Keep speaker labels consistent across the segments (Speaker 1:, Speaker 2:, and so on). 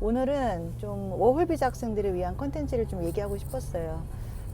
Speaker 1: 오늘은 좀 워홀 비자 학생들을 위한 컨텐츠를 좀 얘기하고 싶었어요.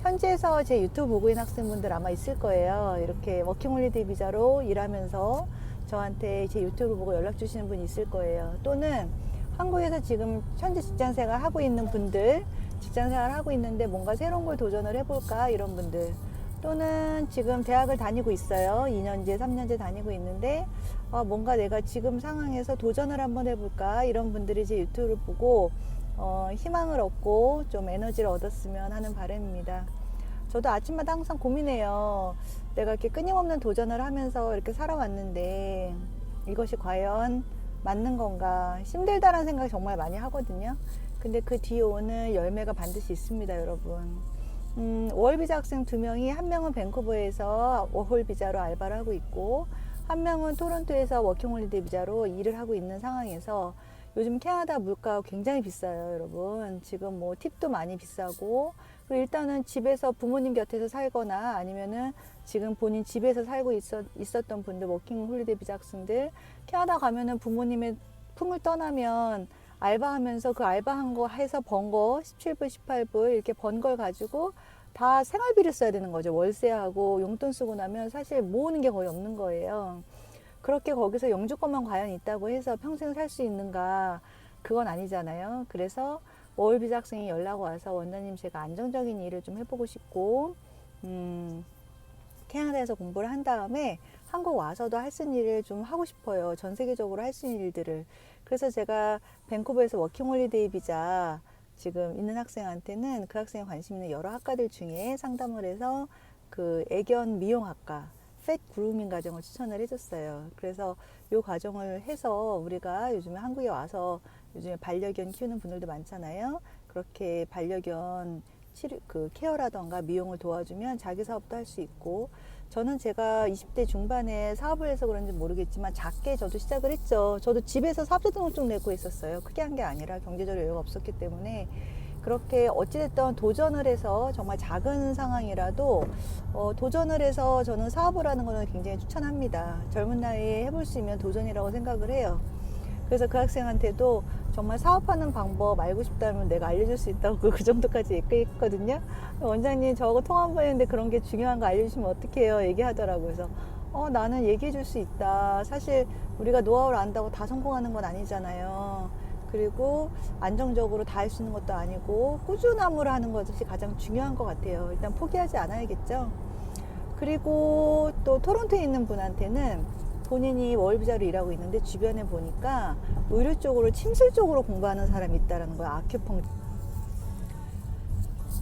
Speaker 1: 현지에서 제 유튜브 보고 있는 학생분들 아마 있을 거예요. 이렇게 워킹홀리데이 비자로 일하면서 저한테 제 유튜브를 보고 연락 주시는 분이 있을 거예요. 또는 한국에서 지금 현재 직장생활 하고 있는 분들, 직장생활 하고 있는데 뭔가 새로운 걸 도전을 해볼까 이런 분들, 또는 지금 대학을 다니고 있어요. 2년제, 3년제 다니고 있는데 뭔가 내가 지금 상황에서 도전을 한번 해볼까 이런 분들이 제 유튜브를 보고 희망을 얻고 좀 에너지를 얻었으면 하는 바람입니다. 저도 아침마다 항상 고민해요. 내가 이렇게 끊임없는 도전을 하면서 이렇게 살아왔는데 이것이 과연 맞는 건가, 힘들다라는 생각 정말 많이 하거든요. 근데 그 뒤에 오는 열매가 반드시 있습니다, 여러분. 워홀 비자 학생 2명이, 한 명은 밴쿠버에서 워홀 비자로 알바를 하고 있고, 한 명은 토론토에서 워킹홀리데이 비자로 일을 하고 있는 상황에서 요즘 캐나다 물가가 굉장히 비싸요, 여러분. 지금 뭐 팁도 많이 비싸고, 그리고 일단은 집에서 부모님 곁에서 살거나 아니면은 지금 본인 집에서 살고 있었던 분들, 워킹홀리데이 비자 학생들, 캐나다 가면은 부모님의 품을 떠나면 알바하면서 그 알바한 거 해서 번 거 17불, 18불 이렇게 번 걸 가지고 다 생활비를 써야 되는 거죠. 월세하고 용돈 쓰고 나면 사실 모으는 게 거의 없는 거예요. 그렇게 거기서 영주권만 과연 있다고 해서 평생 살 수 있는가? 그건 아니잖아요. 그래서 워홀 비자 학생이 연락 와서 원장님 제가 안정적인 일을 좀 해보고 싶고 캐나다에서 공부를 한 다음에 한국 와서도 할 수 있는 일을 좀 하고 싶어요. 전 세계적으로 할 수 있는 일들을. 그래서 제가 밴쿠버에서 워킹홀리데이 비자 지금 있는 학생한테는 그 학생에 관심 있는 여러 학과들 중에 상담을 해서 그 애견 미용학과 펫 그루밍 과정을 추천을 해줬어요. 그래서 이 과정을 해서 우리가 요즘에 한국에 와서 요즘에 반려견 키우는 분들도 많잖아요. 그렇게 반려견 치료, 그 케어라던가 미용을 도와주면 자기 사업도 할 수 있고, 저는 제가 20대 중반에 사업을 해서 그런지 모르겠지만 작게 저도 시작을 했죠. 저도 집에서 사업자 등록증 내고 있었어요. 크게 한 게 아니라 경제적으로 여유가 없었기 때문에. 그렇게 어찌됐든 도전을 해서 정말 작은 상황이라도 도전을 해서 저는 사업을 하는 거는 굉장히 추천합니다. 젊은 나이에 해볼 수 있는 도전이라고 생각을 해요. 그래서 그 학생한테도 정말 사업하는 방법 알고 싶다면 내가 알려줄 수 있다고 그 정도까지 얘기했거든요. 원장님 저하고 통화 한번 했는데 그런 게 중요한 거 알려주시면 어떡해요 얘기하더라고요. 그래서 나는 얘기해 줄 수 있다. 사실 우리가 노하우를 안다고 다 성공하는 건 아니잖아요. 그리고 안정적으로 다 할 수 있는 것도 아니고 꾸준함으로 하는 것이 가장 중요한 것 같아요. 일단 포기하지 않아야겠죠. 그리고 또 토론토에 있는 분한테는 본인이 월비자로 일하고 있는데 주변에 보니까 의료 쪽으로 침술 쪽으로 공부하는 사람이 있다라는 거야. 아큐펑.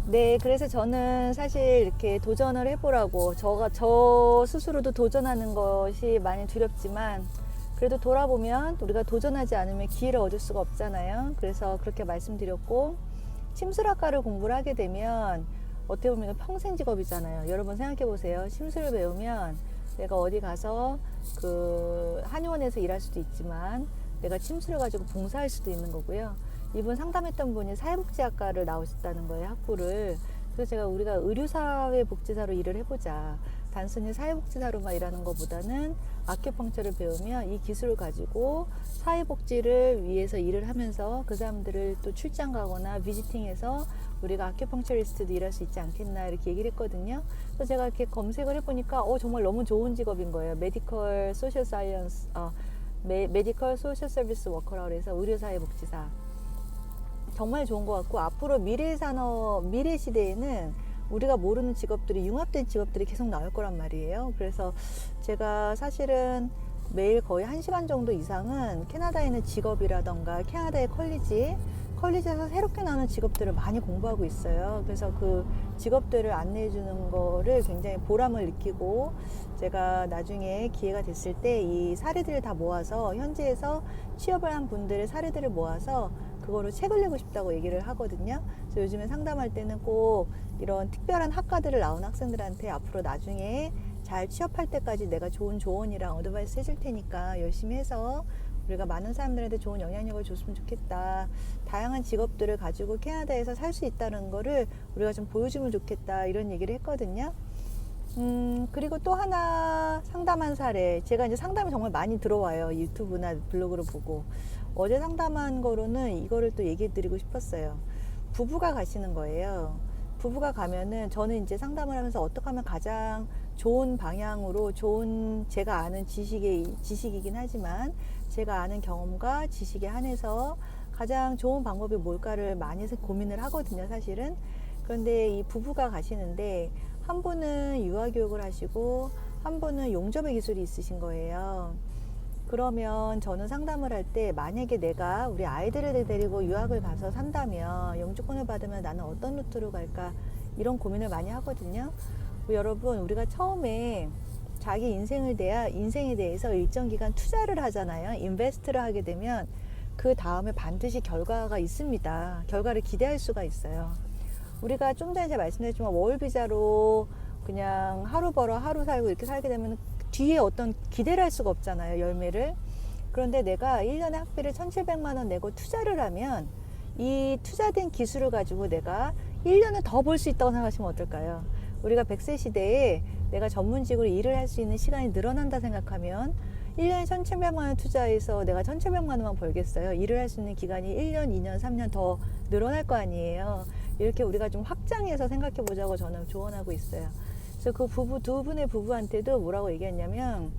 Speaker 1: 네, 그래서 저는 사실 이렇게 도전을 해보라고 저 스스로도 도전하는 것이 많이 두렵지만 그래도 돌아보면 우리가 도전하지 않으면 기회를 얻을 수가 없잖아요. 그래서 그렇게 말씀드렸고, 침술학과를 공부를 하게 되면 어떻게 보면 평생 직업이잖아요. 여러분 생각해 보세요. 침술을 배우면 내가 어디 가서 그 한의원에서 일할 수도 있지만 내가 침술을 가지고 봉사할 수도 있는 거고요. 이분 상담했던 분이 사회복지학과를 나오셨다는 거예요, 학부를. 그래서 제가 우리가 의료사회복지사로 일을 해보자. 단순히 사회복지사로만 일하는 것보다는 아큐펑처를 배우면 이 기술을 가지고 사회복지를 위해서 일을 하면서 그 사람들을 또 출장 가거나 비지팅해서 우리가 아큐펑처리스트도 일할 수 있지 않겠나 이렇게 얘기를 했거든요. 그래서 제가 이렇게 검색을 해보니까 정말 너무 좋은 직업인 거예요. 메디컬 소셜 사이언스, 메디컬 소셜 서비스 워커라고 해서 의료사회복지사. 정말 좋은 것 같고, 앞으로 미래 시대에는 우리가 모르는 직업들이, 융합된 직업들이 계속 나올 거란 말이에요. 그래서 제가 사실은 매일 거의 1시간 정도 이상은 캐나다에 있는 직업이라던가 캐나다의 컬리지에서 새롭게 나오는 직업들을 많이 공부하고 있어요. 그래서 그 직업들을 안내해 주는 거를 굉장히 보람을 느끼고, 제가 나중에 기회가 됐을 때 이 사례들을 다 모아서 현지에서 취업을 한 분들의 사례들을 모아서 그거로 책을 내고 싶다고 얘기를 하거든요. 그래서 요즘에 상담할 때는 꼭 이런 특별한 학과들을 나온 학생들한테 앞으로 나중에 잘 취업할 때까지 내가 좋은 조언이랑 어드바이스 해줄 테니까 열심히 해서 우리가 많은 사람들한테 좋은 영향력을 줬으면 좋겠다. 다양한 직업들을 가지고 캐나다에서 살 수 있다는 거를 우리가 좀 보여주면 좋겠다. 이런 얘기를 했거든요. 그리고 또 하나 상담한 사례. 제가 이제 상담이 정말 많이 들어와요. 유튜브나 블로그를 보고. 어제 상담한 거로는 이거를 또 얘기해 드리고 싶었어요. 부부가 가시는 거예요. 부부가 가면은 저는 이제 상담을 하면서 어떻게 하면 가장 좋은 방향으로 좋은 제가 아는 지식이긴 하지만 제가 아는 경험과 지식에 한해서 가장 좋은 방법이 뭘까를 많이 고민을 하거든요, 사실은. 그런데 이 부부가 가시는데 한 분은 유아교육을 하시고 한 분은 용접의 기술이 있으신 거예요. 그러면 저는 상담을 할 때 만약에 내가 우리 아이들을 데리고 유학을 가서 산다면 영주권을 받으면 나는 어떤 루트로 갈까 이런 고민을 많이 하거든요. 여러분 우리가 처음에 자기 인생에 대해서 일정 기간 투자를 하잖아요. 인베스트를 하게 되면 그 다음에 반드시 결과가 있습니다. 결과를 기대할 수가 있어요. 우리가 좀 전에 제가 말씀드렸지만 월비자로 그냥 하루 벌어 하루 살고 이렇게 살게 되면 뒤에 어떤 기대를 할 수가 없잖아요, 열매를. 그런데 내가 1년에 학비를 1,700만 원 내고 투자를 하면 이 투자된 기술을 가지고 내가 1년을 더 벌 수 있다고 생각하시면 어떨까요? 우리가 100세 시대에 내가 전문직으로 일을 할 수 있는 시간이 늘어난다 생각하면 1년에 1,700만 원 투자해서 내가 1,700만 원만 벌겠어요? 일을 할 수 있는 기간이 1년, 2년, 3년 더 늘어날 거 아니에요. 이렇게 우리가 좀 확장해서 생각해 보자고 저는 조언하고 있어요. 그래서 그 부부, 두 분의 부부한테도 뭐라고 얘기했냐면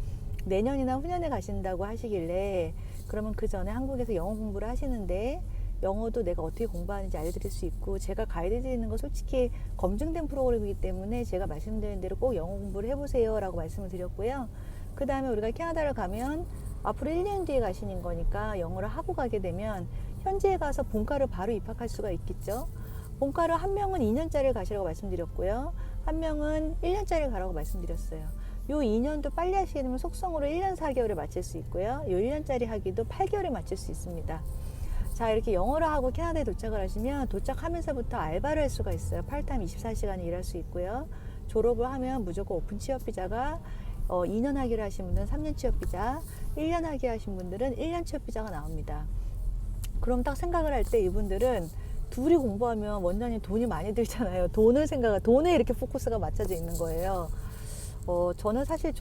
Speaker 1: 내년이나 후년에 가신다고 하시길래 그러면 그 전에 한국에서 영어 공부를 하시는데 영어도 내가 어떻게 공부하는지 알려드릴 수 있고 제가 가이드 드리는 거 솔직히 검증된 프로그램이기 때문에 제가 말씀드린 대로 꼭 영어 공부를 해보세요 라고 말씀을 드렸고요. 그 다음에 우리가 캐나다를 가면 앞으로 1년 뒤에 가시는 거니까 영어를 하고 가게 되면 현지에 가서 본과를 바로 입학할 수가 있겠죠. 본과를 한 명은 2년짜리를 가시라고 말씀드렸고요. 한 명은 1년짜리를 가라고 말씀드렸어요. 요 2년도 빨리 하시게 되면 속성으로 1년 4개월을 마칠 수 있고요. 요 1년짜리 하기도 8개월에 마칠 수 있습니다. 자, 이렇게 영어를 하고 캐나다에 도착을 하시면 도착하면서부터 알바를 할 수가 있어요. 팔타임 24시간 일할 수 있고요. 졸업을 하면 무조건 오픈 취업 비자가 2년 하기를 하신 분들은 3년 취업 비자, 1년 하기 하신 분들은 1년 취업 비자가 나옵니다. 그럼 딱 생각을 할 때 이분들은 둘이 공부하면 원장님 돈이 많이 들잖아요. 돈에 이렇게 포커스가 맞춰져 있는 거예요. 저는 사실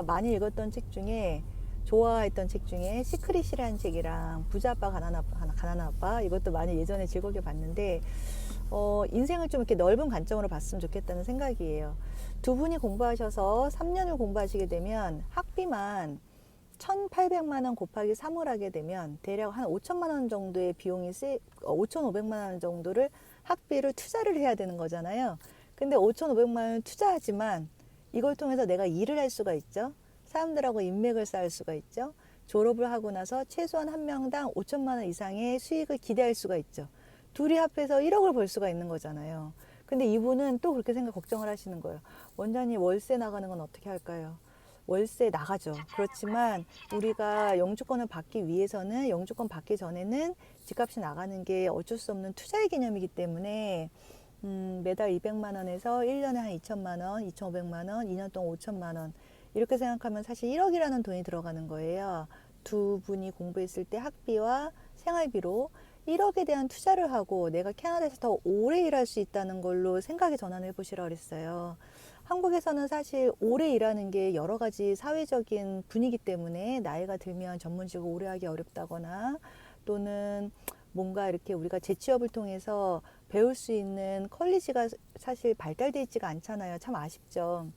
Speaker 1: 많이 읽었던 책 중에 좋아했던 책 중에 시크릿이라는 책이랑 부자 아빠 가난한 아빠 이것도 많이 예전에 즐겁게 봤는데 인생을 좀 이렇게 넓은 관점으로 봤으면 좋겠다는 생각이에요. 두 분이 공부하셔서 3년을 공부하시게 되면 학비만 1,800만 원 곱하기 3을 하게 되면 대략 한 5천만 원 정도의 비용이 5,500만 원 정도를 학비를 투자를 해야 되는 거잖아요. 근데 5,500만 원을 투자하지만 이걸 통해서 내가 일을 할 수가 있죠. 사람들하고 인맥을 쌓을 수가 있죠. 졸업을 하고 나서 최소한 한 명당 5천만 원 이상의 수익을 기대할 수가 있죠. 둘이 합해서 1억을 벌 수가 있는 거잖아요. 근데 이분은 또 그렇게 걱정을 하시는 거예요. 원장님 월세 나가는 건 어떻게 할까요? 월세 나가죠. 그렇지만 우리가 영주권을 받기 위해서는 영주권 받기 전에는 집값이 나가는 게 어쩔 수 없는 투자의 개념이기 때문에 매달 200만 원에서 1년에 한 2천만 원, 2,500만 원, 2년 동안 5천만 원 이렇게 생각하면 사실 1억이라는 돈이 들어가는 거예요. 두 분이 공부했을 때 학비와 생활비로 1억에 대한 투자를 하고 내가 캐나다에서 더 오래 일할 수 있다는 걸로 생각에 전환해 보시라고 그랬어요. 한국에서는 사실 오래 일하는 게 여러 가지 사회적인 분위기 때문에 나이가 들면 전문직을 오래 하기 어렵다거나 또는 뭔가 이렇게 우리가 재취업을 통해서 배울 수 있는 컬리지가 사실 발달되어 있지가 않잖아요. 참 아쉽죠.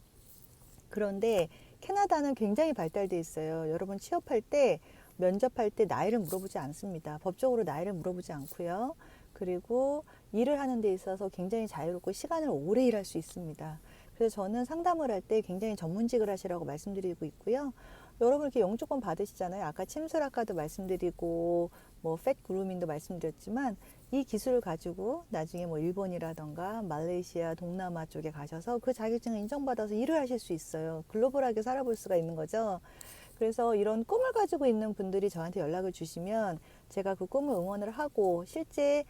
Speaker 1: 그런데 캐나다는 굉장히 발달되어 있어요. 여러분 취업할 때 면접할 때 나이를 물어보지 않습니다. 법적으로 나이를 물어보지 않고요. 그리고 일을 하는 데 있어서 굉장히 자유롭고 시간을 오래 일할 수 있습니다. 그래서 저는 상담을 할 때 굉장히 전문직을 하시라고 말씀드리고 있고요. 여러분 이렇게 영주권 받으시잖아요. 아까 침술학과도 말씀드리고 뭐 팻 그루밍도 말씀드렸지만 이 기술을 가지고 나중에 뭐 일본이라던가 말레이시아, 동남아 쪽에 가셔서 그 자격증을 인정받아서 일을 하실 수 있어요. 글로벌하게 살아볼 수가 있는 거죠. 그래서 이런 꿈을 가지고 있는 분들이 저한테 연락을 주시면 제가 그 꿈을 응원을 하고 실제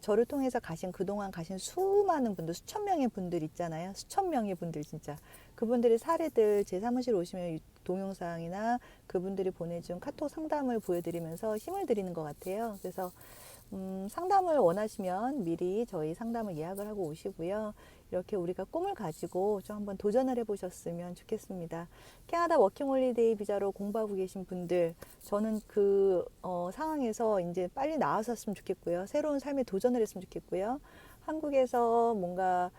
Speaker 1: 저를 통해서 그동안 가신 수많은 분들, 수천 명의 분들 있잖아요. 수천 명의 분들 진짜. 그분들의 사례들 제 사무실 오시면 동영상이나 그분들이 보내준 카톡 상담을 보여드리면서 힘을 드리는 것 같아요. 그래서 상담을 원하시면 미리 저희 상담을 예약을 하고 오시고요. 이렇게 우리가 꿈을 가지고 좀 한번 도전을 해보셨으면 좋겠습니다. 캐나다 워킹홀리데이 비자로 공부하고 계신 분들, 저는 그 상황에서 이제 빨리 나왔었으면 좋겠고요. 새로운 삶에 도전을 했으면 좋겠고요. 한국에서 뭔가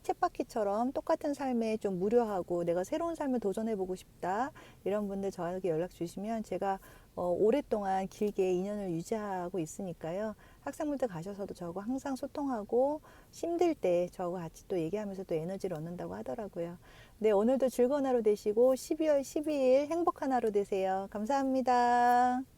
Speaker 1: 쳇바퀴처럼 똑같은 삶에 좀 무료하고 내가 새로운 삶을 도전해보고 싶다. 이런 분들 저에게 연락 주시면 제가 오랫동안 길게 인연을 유지하고 있으니까요. 학생분들 가셔서도 저하고 항상 소통하고 힘들 때 저하고 같이 또 얘기하면서 또 에너지를 얻는다고 하더라고요. 네, 오늘도 즐거운 하루 되시고 12월 12일 행복한 하루 되세요. 감사합니다.